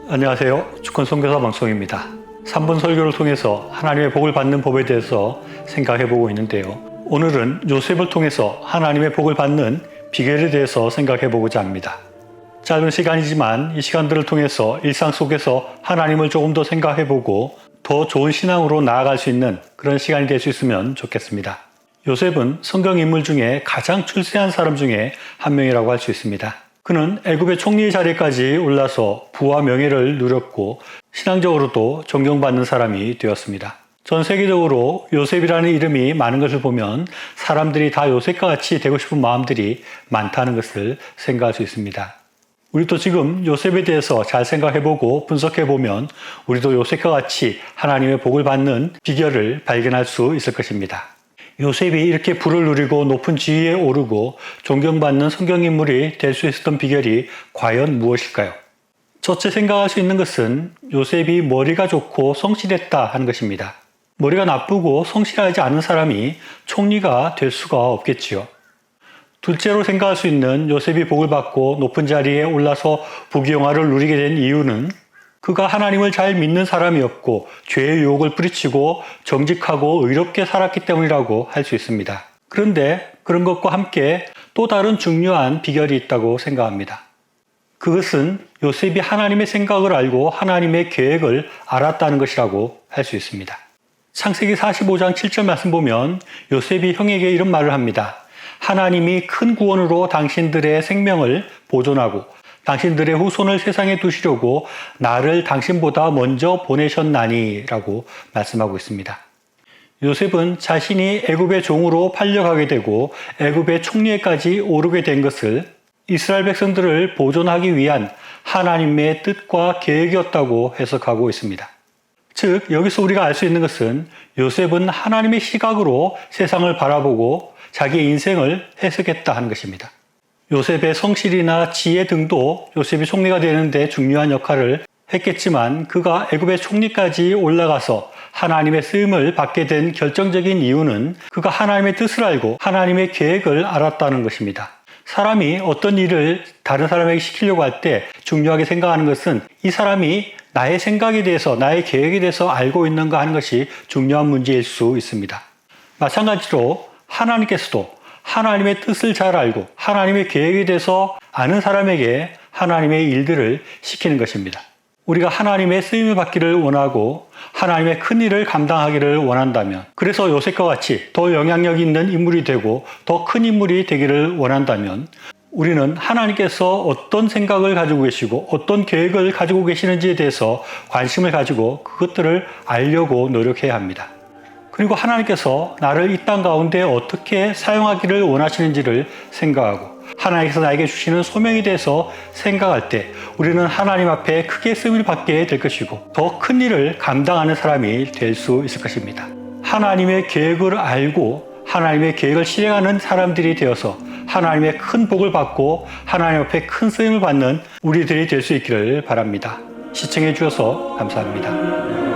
안녕하세요. 주권 선교사 방송입니다. 3분 설교를 통해서 하나님의 복을 받는 법에 대해서 생각해보고 있는데요. 오늘은 요셉을 통해서 하나님의 복을 받는 비결에 대해서 생각해보고자 합니다. 짧은 시간이지만 이 시간들을 통해서 일상 속에서 하나님을 조금 더 생각해보고 더 좋은 신앙으로 나아갈 수 있는 그런 시간이 될 수 있으면 좋겠습니다. 요셉은 성경 인물 중에 가장 출세한 사람 중에 한 명이라고 할 수 있습니다. 그는 애굽의 총리의 자리까지 올라서 부와 명예를 누렸고 신앙적으로도 존경받는 사람이 되었습니다. 전 세계적으로 요셉이라는 이름이 많은 것을 보면 사람들이 다 요셉과 같이 되고 싶은 마음들이 많다는 것을 생각할 수 있습니다. 우리도 지금 요셉에 대해서 잘 생각해보고 분석해보면 우리도 요셉과 같이 하나님의 복을 받는 비결을 발견할 수 있을 것입니다. 요셉이 이렇게 부를 누리고 높은 지위에 오르고 존경받는 성경인물이 될 수 있었던 비결이 과연 무엇일까요? 첫째 생각할 수 있는 것은 요셉이 머리가 좋고 성실했다 하는 것입니다. 머리가 나쁘고 성실하지 않은 사람이 총리가 될 수가 없겠지요. 둘째로 생각할 수 있는 요셉이 복을 받고 높은 자리에 올라서 부귀영화를 누리게 된 이유는 그가 하나님을 잘 믿는 사람이었고 죄의 유혹을 뿌리치고 정직하고 의롭게 살았기 때문이라고 할 수 있습니다. 그런데 그런 것과 함께 또 다른 중요한 비결이 있다고 생각합니다. 그것은 요셉이 하나님의 생각을 알고 하나님의 계획을 알았다는 것이라고 할 수 있습니다. 창세기 45장 7절 말씀 보면 요셉이 형에게 이런 말을 합니다. 하나님이 큰 구원으로 당신들의 생명을 보존하고 당신들의 후손을 세상에 두시려고 나를 당신보다 먼저 보내셨나니 라고 말씀하고 있습니다. 요셉은 자신이 애굽의 종으로 팔려가게 되고 애굽의 총리에까지 오르게 된 것을 이스라엘 백성들을 보존하기 위한 하나님의 뜻과 계획이었다고 해석하고 있습니다. 즉 여기서 우리가 알 수 있는 것은 요셉은 하나님의 시각으로 세상을 바라보고 자기의 인생을 해석했다 하는 것입니다. 요셉의 성실이나 지혜 등도 요셉이 총리가 되는데 중요한 역할을 했겠지만 그가 애굽의 총리까지 올라가서 하나님의 쓰임을 받게 된 결정적인 이유는 그가 하나님의 뜻을 알고 하나님의 계획을 알았다는 것입니다. 사람이 어떤 일을 다른 사람에게 시키려고 할 때 중요하게 생각하는 것은 이 사람이 나의 생각에 대해서 나의 계획에 대해서 알고 있는가 하는 것이 중요한 문제일 수 있습니다. 마찬가지로 하나님께서도 하나님의 뜻을 잘 알고 하나님의 계획에 대해서 아는 사람에게 하나님의 일들을 시키는 것입니다. 우리가 하나님의 쓰임을 받기를 원하고 하나님의 큰 일을 감당하기를 원한다면 그래서 요셉과 같이 더 영향력 있는 인물이 되고 더 큰 인물이 되기를 원한다면 우리는 하나님께서 어떤 생각을 가지고 계시고 어떤 계획을 가지고 계시는지에 대해서 관심을 가지고 그것들을 알려고 노력해야 합니다. 그리고 하나님께서 나를 이 땅 가운데 어떻게 사용하기를 원하시는지를 생각하고 하나님께서 나에게 주시는 소명에 대해서 생각할 때 우리는 하나님 앞에 크게 쓰임을 받게 될 것이고 더 큰 일을 감당하는 사람이 될 수 있을 것입니다. 하나님의 계획을 알고 하나님의 계획을 실행하는 사람들이 되어서 하나님의 큰 복을 받고 하나님 앞에 큰 쓰임을 받는 우리들이 될 수 있기를 바랍니다. 시청해 주셔서 감사합니다.